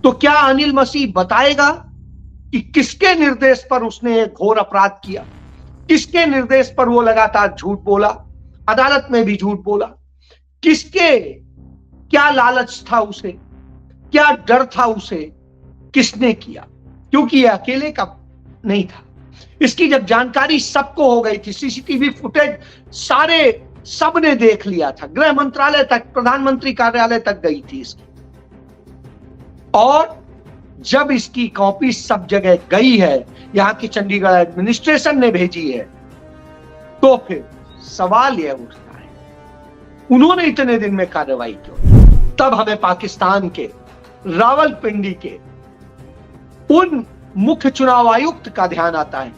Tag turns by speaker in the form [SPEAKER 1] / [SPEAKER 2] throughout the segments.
[SPEAKER 1] तो क्या अनिल मसीह बताएगा कि किसके निर्देश पर उसने एक घोर अपराध किया, किसके निर्देश पर वो लगातार झूठ बोला, अदालत में भी झूठ बोला, किसके क्या लालच था उसे, क्या डर था उसे, किसने किया? क्योंकि यह अकेले का नहीं था। इसकी जब जानकारी सबको हो गई थी, सीसीटीवी फुटेज सारे सबने देख लिया था, गृह मंत्रालय तक, प्रधानमंत्री कार्यालय तक गई थी इसकी, और जब इसकी कॉपी सब जगह गई है, यहां की चंडीगढ़ एडमिनिस्ट्रेशन ने भेजी है, तो फिर सवाल यह उठता है उन्होंने इतने दिन में कार्रवाई क्यों? तब हमें पाकिस्तान के रावलपिंडी के उन मुख्य चुनाव आयुक्त का ध्यान आता है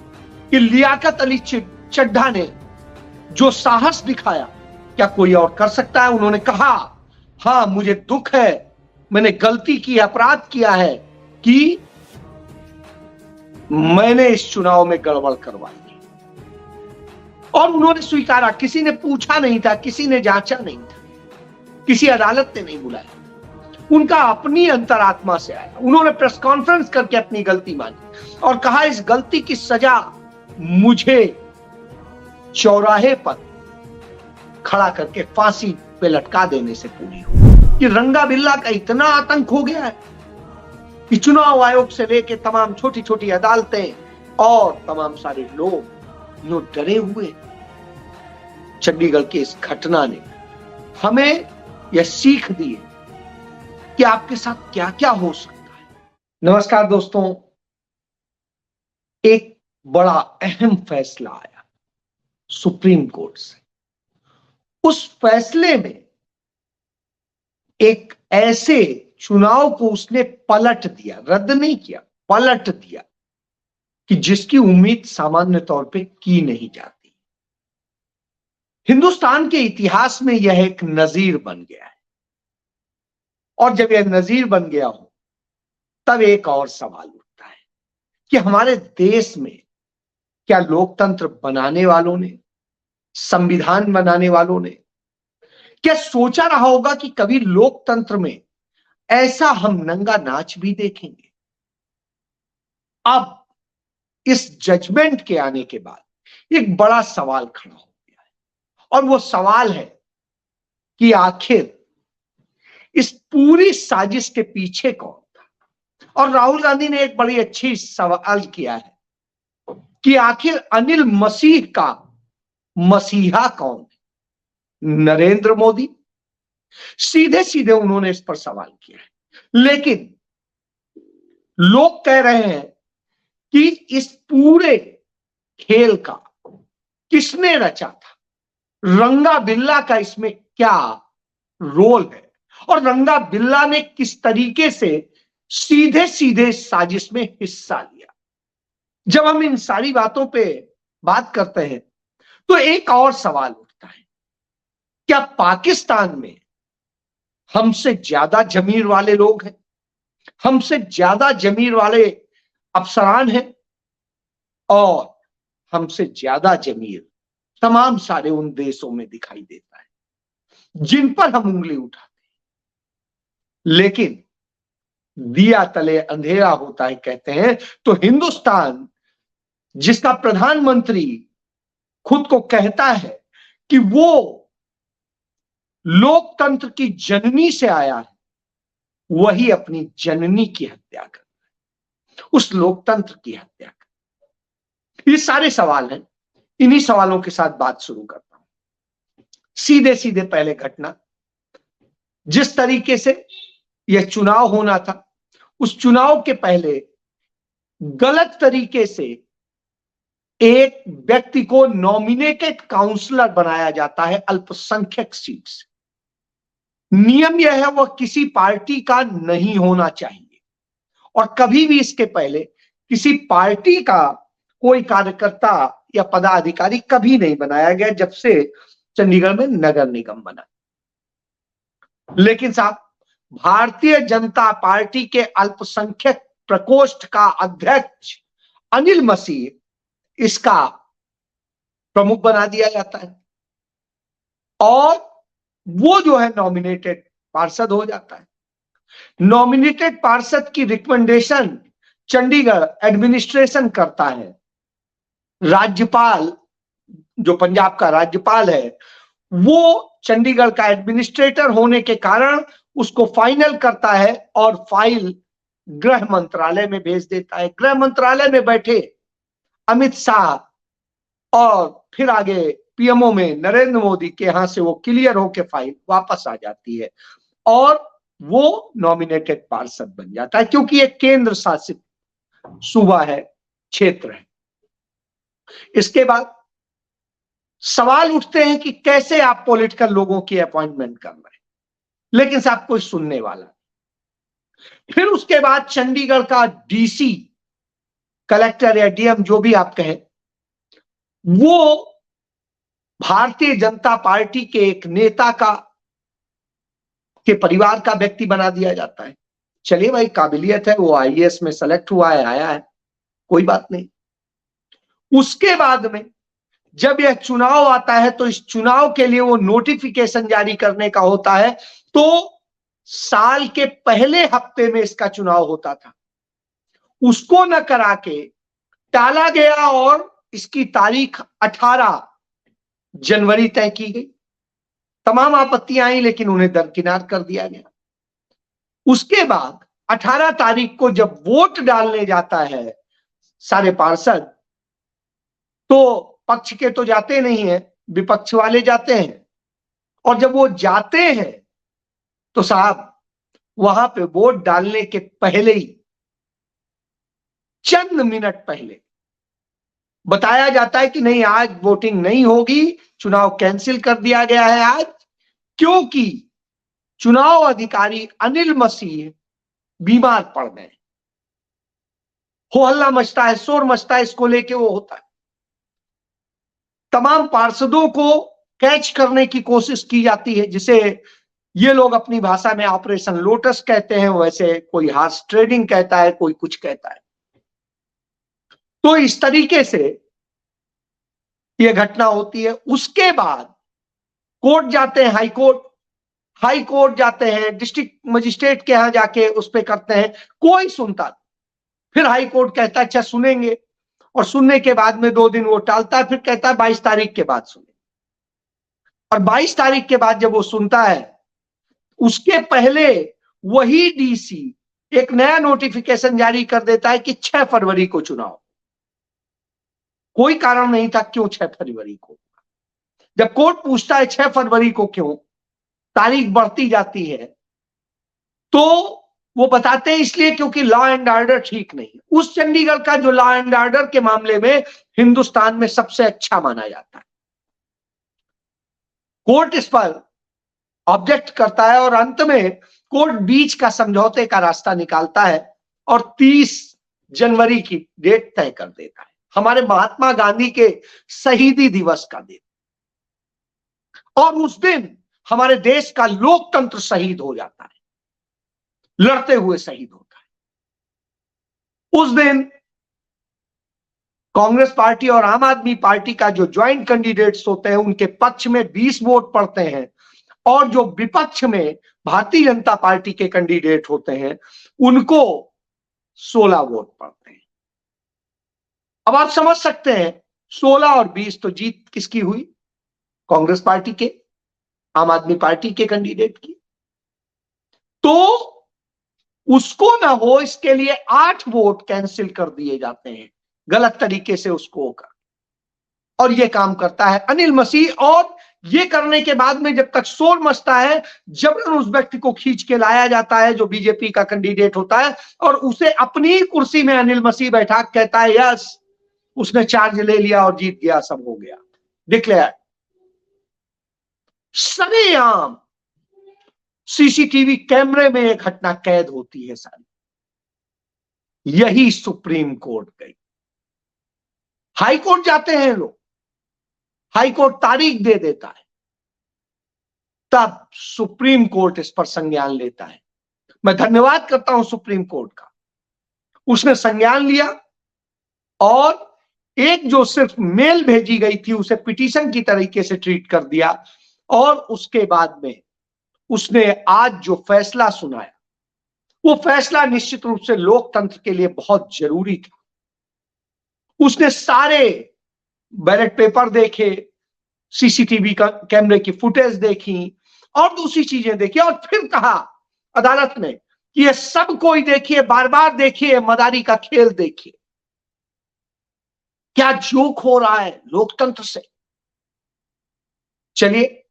[SPEAKER 1] कि लियाकत अली चड्ढा ने जो साहस दिखाया, क्या कोई और कर सकता है? उन्होंने कहा, हां मुझे दुख है, मैंने गलती की, अपराध किया है कि मैंने इस चुनाव में गड़बड़ करवाई, और उन्होंने स्वीकारा। किसी ने पूछा नहीं था, किसी ने जांचा नहीं था, किसी अदालत ने नहीं बुलाया, उनका अपनी अंतरात्मा से आया। उन्होंने प्रेस कॉन्फ्रेंस करके अपनी गलती मानी और कहा इस गलती की सजा मुझे चौराहे पर खड़ा करके फांसी पे लटका देने से पूरी हो। कि रंगा बिल्ला का इतना आतंक हो गया है कि चुनाव आयोग से लेके तमाम छोटी छोटी अदालतें और तमाम सारे लोग जो डरे हुए। चंडीगढ़ की इस घटना ने हमें यह सीख दी है कि आपके साथ क्या क्या हो सकता है। नमस्कार दोस्तों, एक बड़ा अहम फैसला आया सुप्रीम कोर्ट से। उस फैसले में एक ऐसे चुनाव को उसने पलट दिया, रद्द नहीं किया, पलट दिया, कि जिसकी उम्मीद सामान्य तौर पे की नहीं जाती। हिंदुस्तान के इतिहास में यह एक नजीर बन गया है, और जब यह नजीर बन गया हो तब एक और सवाल उठता है कि हमारे देश में क्या लोकतंत्र बनाने वालों ने, संविधान बनाने वालों ने क्या सोचा रहा होगा कि कभी लोकतंत्र में ऐसा हम नंगा नाच भी देखेंगे? अब इस जजमेंट के आने के बाद एक बड़ा सवाल खड़ा हो गया है, और वो सवाल है कि आखिर इस पूरी साजिश के पीछे कौन था? और राहुल गांधी ने एक बड़ी अच्छी सवाल किया है कि आखिर अनिल मसीह का मसीहा कौन है? नरेंद्र मोदी? सीधे सीधे उन्होंने इस पर सवाल किया है। लेकिन लोग कह रहे हैं कि इस पूरे खेल का किसने रचा था? रंगा बिल्ला का इसमें क्या रोल है? और रंगा बिल्ला ने किस तरीके से सीधे सीधे साजिश में हिस्सा लिया? जब हम इन सारी बातों पे बात करते हैं तो एक और सवाल उठता है, क्या पाकिस्तान में हमसे ज्यादा जमीर वाले लोग हैं, हमसे ज्यादा जमीर वाले अफसरान हैं, और हमसे ज्यादा जमीर तमाम सारे उन देशों में दिखाई देता है जिन पर हम उंगली उठाते हैं? लेकिन दिया तले अंधेरा होता है कहते हैं, तो हिंदुस्तान जिसका प्रधानमंत्री खुद को कहता है कि वो लोकतंत्र की जननी से आया है, वही अपनी जननी की हत्या कर रहा है, उस लोकतंत्र की हत्या कर। ये सारे सवाल हैं, इन्हीं सवालों के साथ बात शुरू करता हूं। सीधे सीधे पहले घटना, जिस तरीके से यह चुनाव होना था, उस चुनाव के पहले गलत तरीके से एक व्यक्ति को नॉमिनेटेड काउंसलर बनाया जाता है अल्पसंख्यक सीट से। नियम यह है वह किसी पार्टी का नहीं होना चाहिए, और कभी भी इसके पहले किसी पार्टी का कोई कार्यकर्ता या पदाधिकारी कभी नहीं बनाया गया जब से चंडीगढ़ में नगर निगम बना। लेकिन साहब, भारतीय जनता पार्टी के अल्पसंख्यक प्रकोष्ठ का अध्यक्ष अनिल मसीह इसका प्रमुख बना दिया जाता है, और वो जो है नॉमिनेटेड पार्षद हो जाता है। नॉमिनेटेड पार्षद की रिकमेंडेशन चंडीगढ़ एडमिनिस्ट्रेशन करता है। राज्यपाल, जो पंजाब का राज्यपाल है, वो चंडीगढ़ का एडमिनिस्ट्रेटर होने के कारण उसको फाइनल करता है और फाइल गृह मंत्रालय में भेज देता है। गृह मंत्रालय में बैठे अमित शाह और फिर आगे पीएमओ में नरेंद्र मोदी के यहां से वो क्लियर होकर फाइल वापस आ जाती है और वो नॉमिनेटेड पार्षद बन जाता है, क्योंकि एक केंद्र शासित सूबा है, क्षेत्र है। इसके बाद सवाल उठते हैं कि कैसे आप पॉलिटिकल लोगों की अपॉइंटमेंट कर रहे हैं, लेकिन साहब कोई सुनने वाला। फिर उसके बाद चंडीगढ़ का डीसी, कलेक्टर या डीएम जो भी आप कहें, वो भारतीय जनता पार्टी के एक नेता के परिवार का व्यक्ति बना दिया जाता है। चलिए भाई, काबिलियत है, वो आईएएस में सेलेक्ट हुआ है, आया है, कोई बात नहीं। उसके बाद में जब यह चुनाव आता है तो इस चुनाव के लिए वो नोटिफिकेशन जारी करने का होता है, तो साल के पहले हफ्ते में इसका चुनाव होता था, उसको न करा के टाला गया और इसकी तारीख 18 जनवरी तय की गई। तमाम आपत्तियां आई लेकिन उन्हें दरकिनार कर दिया गया। उसके बाद 18 तारीख को जब वोट डालने जाता है सारे पार्षद, तो पक्ष के तो जाते नहीं है, विपक्ष वाले जाते हैं, और जब वो जाते हैं तो साहब वहां पे वोट डालने के पहले ही, चंद मिनट पहले बताया जाता है कि नहीं, आज वोटिंग नहीं होगी, चुनाव कैंसिल कर दिया गया है आज, क्योंकि चुनाव अधिकारी अनिल मसीह बीमार पड़ गए। हो हल्ला मचता है, शोर मचता है, इसको लेके वो होता है। तमाम पार्षदों को कैच करने की कोशिश की जाती है, जिसे ये लोग अपनी भाषा में ऑपरेशन लोटस कहते हैं, वैसे कोई हार्स ट्रेडिंग कहता है, कोई कुछ कहता है। तो इस तरीके से यह घटना होती है। उसके बाद कोर्ट जाते हैं, हाई कोर्ट जाते हैं, डिस्ट्रिक्ट मजिस्ट्रेट के यहां जाके उस पर करते हैं, कोई सुनता। फिर हाई कोर्ट कहता है अच्छा सुनेंगे, और सुनने के बाद में 2 दिन वो टालता है, फिर कहता है 22 तारीख के बाद सुने। और 22 तारीख के बाद जब वो सुनता है, उसके पहले वही डीसी एक नया नोटिफिकेशन जारी कर देता है कि 6 फरवरी को चुनाव। कोई कारण नहीं था क्यों 6 फरवरी को। जब कोर्ट पूछता है 6 फरवरी को क्यों, तारीख बढ़ती जाती है, तो वो बताते हैं इसलिए क्योंकि लॉ एंड ऑर्डर ठीक नहीं। उस चंडीगढ़ का जो लॉ एंड ऑर्डर के मामले में हिंदुस्तान में सबसे अच्छा माना जाता है। कोर्ट इस पर ऑब्जेक्ट करता है और अंत में कोर्ट बीच का समझौते का रास्ता निकालता है और 30 जनवरी की डेट तय कर देता है, हमारे महात्मा गांधी के शहीदी दिवस का दिन। और उस दिन हमारे देश का लोकतंत्र शहीद हो जाता है, लड़ते हुए शहीद होता है। उस दिन कांग्रेस पार्टी और आम आदमी पार्टी का जो ज्वाइंट कैंडिडेट्स होते हैं, उनके पक्ष में 20 वोट पड़ते हैं, और जो विपक्ष में भारतीय जनता पार्टी के कैंडिडेट होते हैं, उनको 16 वोट पड़ते हैं। अब आप समझ सकते हैं 16 और 20 तो जीत किसकी हुई? कांग्रेस पार्टी के, आम आदमी पार्टी के कैंडिडेट की। तो उसको ना हो इसके लिए 8 वोट कैंसिल कर दिए जाते हैं गलत तरीके से उसको होकर, और ये काम करता है अनिल मसीह। और ये करने के बाद में जब तक शोर मचता है, जबरन उस व्यक्ति को खींच के लाया जाता है जो बीजेपी का कैंडिडेट होता है, और उसे अपनी कुर्सी में अनिल मसीह बैठा कहता है यस, उसने चार्ज ले लिया और जीत गया, सब हो गया, डिक्लेयर। सरेआम सीसीटीवी कैमरे में एक घटना कैद होती है सारी। यही सुप्रीम कोर्ट गई। हाई कोर्ट जाते हैं लोग, हाई कोर्ट तारीख दे देता है, तब सुप्रीम कोर्ट इस पर संज्ञान लेता है। मैं धन्यवाद करता हूं सुप्रीम कोर्ट का, उसने संज्ञान लिया और एक जो सिर्फ मेल भेजी गई थी उसे पिटीशन की तरीके से ट्रीट कर दिया, और उसके बाद में उसने आज जो फैसला सुनाया वो फैसला निश्चित रूप से लोकतंत्र के लिए बहुत जरूरी था। उसने सारे बैलेट पेपर देखे, सीसीटीवी का कैमरे की फुटेज देखी और दूसरी चीजें देखी और फिर कहा अदालत ने कि ये सब कोई देखिए, बार बार देखिए, मदारी का खेल देखिए, क्या जोक हो रहा है लोकतंत्र से। चलिए,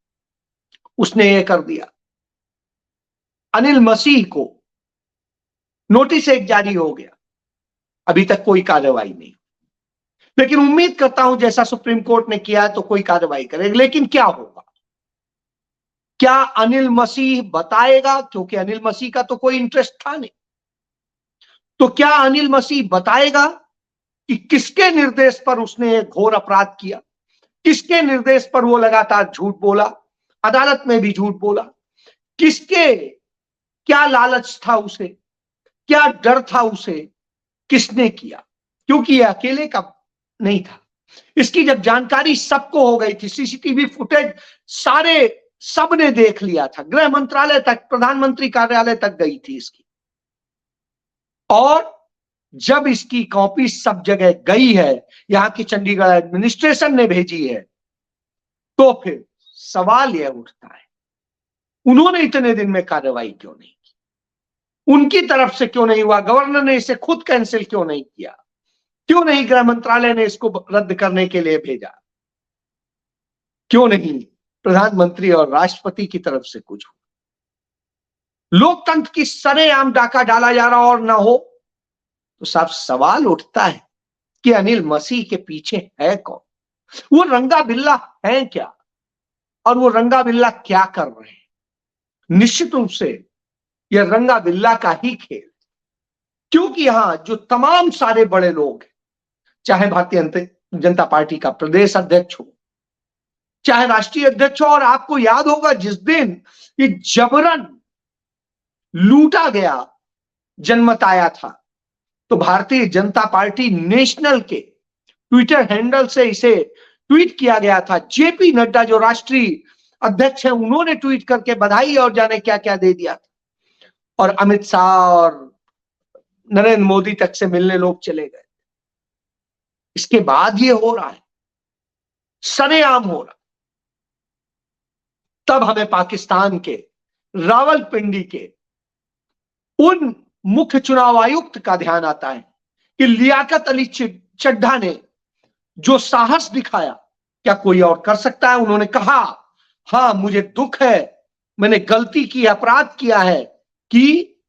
[SPEAKER 1] उसने ये कर दिया। अनिल मसीह को नोटिस एक जारी हो गया, अभी तक कोई कार्रवाई नहीं, लेकिन उम्मीद करता हूं जैसा सुप्रीम कोर्ट ने किया तो कोई कार्रवाई करेगा। लेकिन क्या होगा, क्या अनिल मसीह बताएगा? क्योंकि अनिल मसीह का तो कोई इंटरेस्ट था नहीं, तो क्या अनिल मसीह बताएगा कि किसके निर्देश पर उसने एक घोर अपराध किया, किसके निर्देश पर वो लगातार झूठ बोला, अदालत में भी झूठ बोला, किसके क्या लालच था उसे, क्या डर था उसे, किसने किया? क्योंकि ये अकेले का नहीं था, इसकी जब जानकारी सबको हो गई थी, सीसीटीवी फुटेज सारे सबने देख लिया था, गृह मंत्रालय तक, प्रधानमंत्री कार्यालय तक गई थी इसकी, और जब इसकी कॉपी सब जगह गई है, यहां की चंडीगढ़ एडमिनिस्ट्रेशन ने भेजी है, तो फिर सवाल यह उठता है उन्होंने इतने दिन में कार्रवाई क्यों नहीं की, उनकी तरफ से क्यों नहीं हुआ, गवर्नर ने इसे खुद कैंसिल क्यों नहीं किया, क्यों नहीं गृह मंत्रालय ने इसको रद्द करने के लिए भेजा, क्यों नहीं प्रधानमंत्री और राष्ट्रपति की तरफ से कुछ हो। लोकतंत्र की सरेआम डाका डाला जा रहा और ना हो तो साफ सवाल उठता है कि अनिल मसीह के पीछे है कौन, वो रंगा बिल्ला है क्या, और वो रंगा बिल्ला क्या कर रहे हैं। निश्चित रूप से यह रंगा बिल्ला का ही खेल, क्योंकि यहां जो तमाम सारे बड़े लोग हैं, चाहे भारतीय जनता पार्टी का प्रदेश अध्यक्ष हो, चाहे राष्ट्रीय अध्यक्ष हो, और आपको याद होगा जिस दिन ये जबरन लूटा गया, जनमत आया था, तो भारतीय जनता पार्टी नेशनल के ट्विटर हैंडल से इसे ट्वीट किया गया था। जेपी नड्डा जो राष्ट्रीय अध्यक्ष हैं, उन्होंने ट्वीट करके बधाई और जाने क्या क्या दे दिया था, और अमित शाह और नरेंद्र मोदी तक से मिलने लोग चले गए। इसके बाद ये हो रहा है, सरेआम हो रहा। तब हमें पाकिस्तान के रावलपिंडी के उन मुख्य चुनाव आयुक्त का ध्यान आता है कि लियाकत अली चड्ढा ने जो साहस दिखाया, क्या कोई और कर सकता है? उन्होंने कहा, हां मुझे दुख है, मैंने गलती की, अपराध किया है कि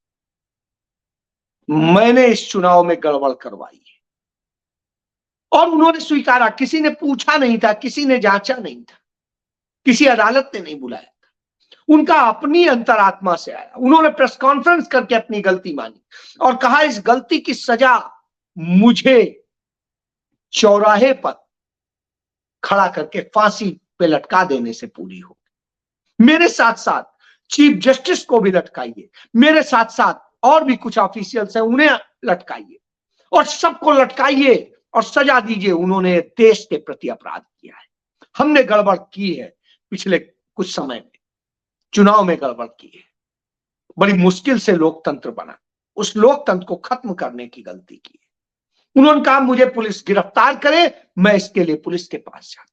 [SPEAKER 1] मैंने इस चुनाव में गड़बड़ करवाई है, और उन्होंने स्वीकारा। किसी ने पूछा नहीं था, किसी ने जांचा नहीं था, किसी अदालत ने नहीं बुलाया था, उनका अपनी अंतरात्मा से आया। उन्होंने प्रेस कॉन्फ्रेंस करके अपनी गलती मानी और कहा इस गलती की सजा मुझे चौराहे पर खड़ा करके फांसी पे लटका देने से पूरी हो। मेरे साथ साथ चीफ जस्टिस को भी लटकाइए, मेरे साथ साथ और भी कुछ ऑफिशियल्स हैं उन्हें लटकाइए, और सबको लटकाइए और सजा दीजिए। उन्होंने देश के प्रति अपराध किया है, हमने गड़बड़ की है, पिछले कुछ समय में चुनाव में गड़बड़ की है, बड़ी मुश्किल से लोकतंत्र बना, उस लोकतंत्र को खत्म करने की गलती की है। उन्होंने कहा मुझे पुलिस गिरफ्तार करे, मैं इसके लिए पुलिस के पास जाता,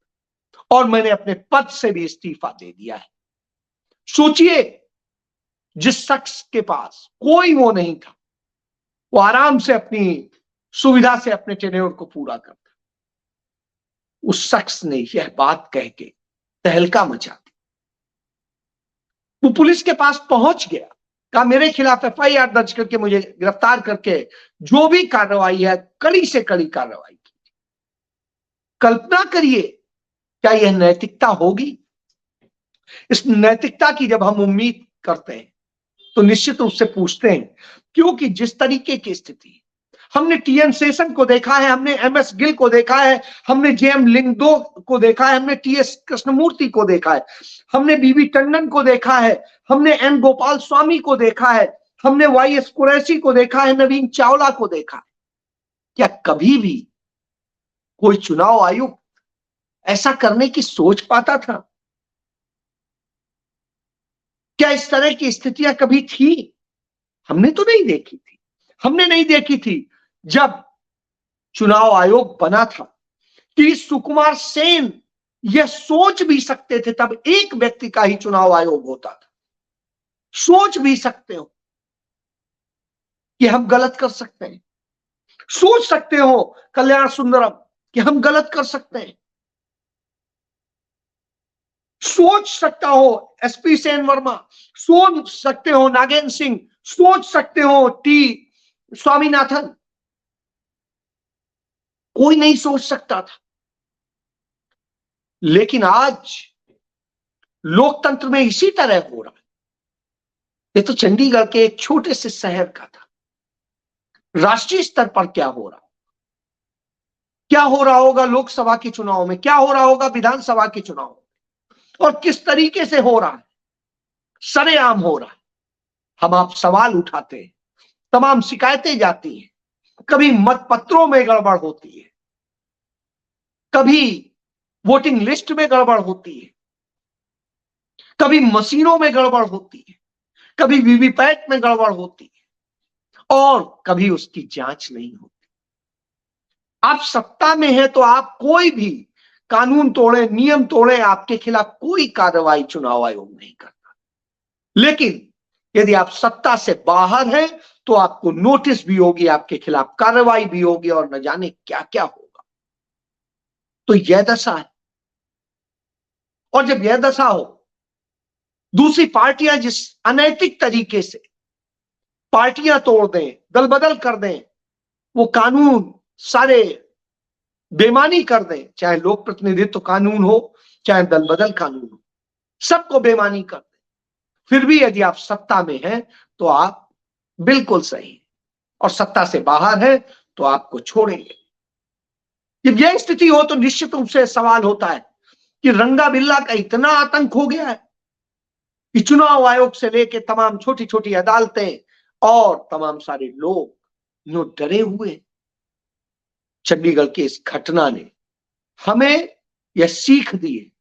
[SPEAKER 1] और मैंने अपने पद से भी इस्तीफा दे दिया है। सोचिए, जिस शख्स के पास कोई वो नहीं था, वो आराम से अपनी सुविधा से अपने टेन्योर को पूरा करता, उस शख्स ने यह बात कह के तहलका मचा दी। वो पुलिस के पास पहुंच गया, कहा मेरे खिलाफ एफआईआर दर्ज करके मुझे गिरफ्तार करके जो भी कार्रवाई है कड़ी से कड़ी कार्रवाई की। कल्पना करिए, क्या यह नैतिकता होगी? इस नैतिकता की जब हम उम्मीद करते हैं तो निश्चित रूप से पूछते हैं, क्योंकि जिस तरीके की स्थिति, हमने टीएन शेषन को देखा है, हमने एमएस गिल को देखा है, हमने जेएम लिंगदो को देखा है, हमने टीएस कृष्णमूर्ति को देखा है, हमने बीबी टंडन को देखा है, हमने एन गोपाल स्वामी को देखा है, हमने वाईएस कुरैशी को देखा है, नवीन चावला को देखा है। क्या कभी भी कोई चुनाव आयुक्त ऐसा करने की सोच पाता था? क्या इस तरह की स्थितियां कभी थी? हमने तो नहीं देखी थी। हमने नहीं देखी थी जब चुनाव आयोग बना था कि सुकुमार सेन यह सोच भी सकते थे, तब एक व्यक्ति का ही चुनाव आयोग होता था, सोच भी सकते हो कि हम गलत कर सकते हैं, सोच सकते हो कल्याण सुंदरम कि हम गलत कर सकते हैं, सोच सकता हो एसपी सेन वर्मा, सोच सकते हो नागेंद्र सिंह, सोच सकते हो टी स्वामीनाथन, कोई नहीं सोच सकता था। लेकिन आज लोकतंत्र में इसी तरह हो रहा है। ये तो चंडीगढ़ के एक छोटे से शहर का था, राष्ट्रीय स्तर पर क्या हो रहा, क्या हो रहा होगा लोकसभा के चुनाव में, क्या हो रहा होगा विधानसभा के चुनाव में, और किस तरीके से हो रहा है, सरेआम हो रहा है। हम आप सवाल उठाते हैं, तमाम शिकायतें जाती हैं, कभी मतपत्रों में गड़बड़ होती है, कभी वोटिंग लिस्ट में गड़बड़ होती है, कभी मशीनों में गड़बड़ होती है, कभी वीवीपैट में गड़बड़ होती है, और कभी उसकी जांच नहीं होती। आप सत्ता में हैं तो आप कोई भी कानून तोड़े, नियम तोड़े, आपके खिलाफ कोई कार्रवाई चुनाव आयोग नहीं करता। लेकिन यदि आप सत्ता से बाहर हैं तो आपको नोटिस भी होगी, आपके खिलाफ कार्रवाई भी होगी, और न जाने क्या क्या होगा। तो यह दशा है। और जब यह दशा हो, दूसरी पार्टियां जिस अनैतिक तरीके से पार्टियां तोड़ दें, दल बदल कर दें, वो कानून सारे बेमानी कर दें, चाहे लोक प्रतिनिधित्व कानून हो, चाहे दल बदल कानून हो, सबको बेमानी कर दें, फिर भी यदि आप सत्ता में हैं तो आप बिल्कुल सही, और सत्ता से बाहर है तो आपको छोड़ेंगे। जब यह स्थिति हो तो निश्चित रूप से सवाल होता है कि रंगा बिल्ला का इतना आतंक हो गया है कि चुनाव आयोग से लेकर तमाम छोटी छोटी अदालतें और तमाम सारे लोग यूं डरे हुए। चंडीगढ़ की इस घटना ने हमें यह सीख दी है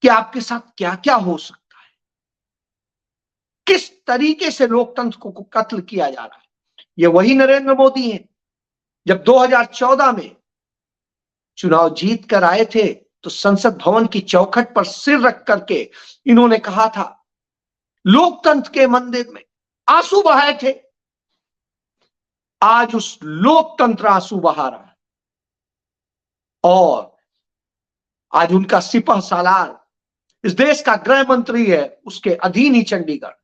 [SPEAKER 1] कि आपके साथ क्या क्या हो सकता है, किस तरीके से लोकतंत्र को कत्ल किया जा रहा है। यह वही नरेंद्र मोदी हैं जब 2014 में चुनाव जीत कर आए थे तो संसद भवन की चौखट पर सिर रख करके इन्होंने कहा था, लोकतंत्र के मंदिर में आंसू बहाए थे। आज उस लोकतंत्र आंसू बहा रहा है, और आज उनका सिपह सालार इस देश का गृह मंत्री है, उसके अधीन ही चंडीगढ़,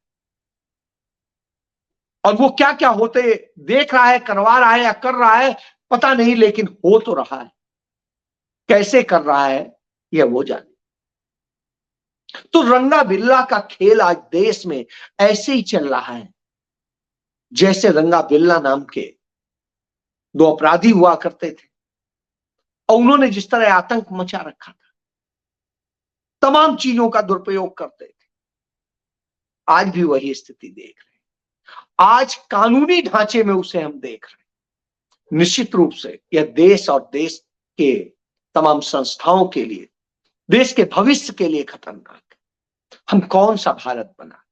[SPEAKER 1] और वो क्या क्या होते देख रहा है, करवा रहा है या कर रहा है पता नहीं, लेकिन हो तो रहा है। कैसे कर रहा है यह वो जाने। तो रंगा बिल्ला का खेल आज देश में ऐसे ही चल रहा है जैसे रंगा बिल्ला नाम के दो अपराधी हुआ करते थे, और उन्होंने जिस तरह आतंक मचा रखा था, तमाम चीजों का दुरुपयोग करते थे। आज भी वही स्थिति देख रहे हैं, आज कानूनी ढांचे में उसे हम देख रहे हैं। निश्चित रूप से यह देश और देश के तमाम संस्थाओं के लिए, देश के भविष्य के लिए खतरनाक है। हम कौन सा भारत बना।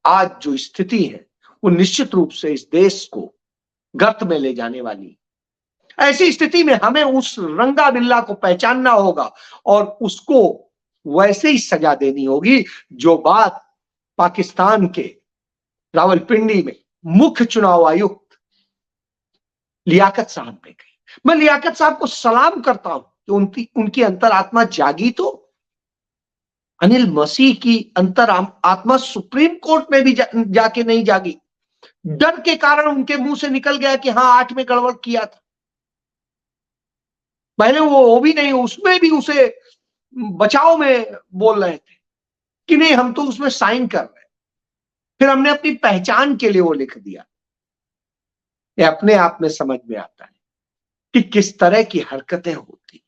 [SPEAKER 1] आज जो स्थिति है वो निश्चित रूप से इस देश को गर्त में ले जाने वाली। ऐसी स्थिति में हमें उस रंगा बिल्ला को पहचानना होगा और उसको वैसे ही सजा देनी होगी जो बात पाकिस्तान के रावलपिंडी में मुख्य चुनाव आयुक्त लियाकत साहब ने कही। मैं लियाकत साहब को सलाम करता हूं कि उनकी अंतरात्मा जागी। तो अनिल मसीह की आत्मा सुप्रीम कोर्ट में भी जाके नहीं जागी। डर के कारण उनके मुंह से निकल गया कि हाँ 8 में गड़बड़ किया था। पहले वो भी नहीं, उसमें भी उसे बचाव में बोल रहे थे कि नहीं हम तो उसमें साइन कर रहे हैं। फिर हमने अपनी पहचान के लिए वो लिख दिया। ये अपने आप में समझ में आता है कि किस तरह की हरकतें होती।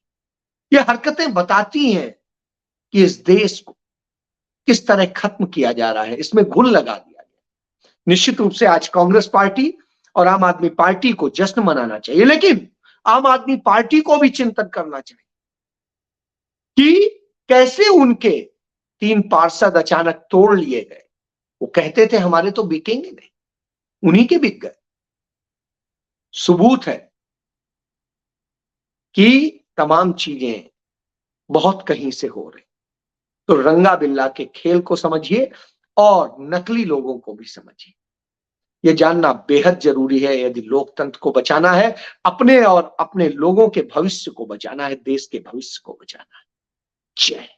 [SPEAKER 1] ये हरकतें बताती हैं कि इस देश को किस तरह खत्म किया जा रहा है, इसमें घुन लगा दिया गया। निश्चित रूप से आज कांग्रेस पार्टी और आम आदमी पार्टी को जश्न मनाना चाहिए, लेकिन आम आदमी पार्टी को भी चिंतन करना चाहिए कि कैसे उनके 3 पार्षद अचानक तोड़ लिए गए। वो कहते थे हमारे तो बिकेंगे नहीं, उन्हीं के बिक गए। सबूत है कि तमाम चीजें बहुत कहीं से हो रही। तो रंगा बिल्ला के खेल को समझिए और नकली लोगों को भी समझिए। ये जानना बेहद जरूरी है यदि लोकतंत्र को बचाना है, अपने और अपने लोगों के भविष्य को बचाना है, देश के भविष्य को बचाना है। जय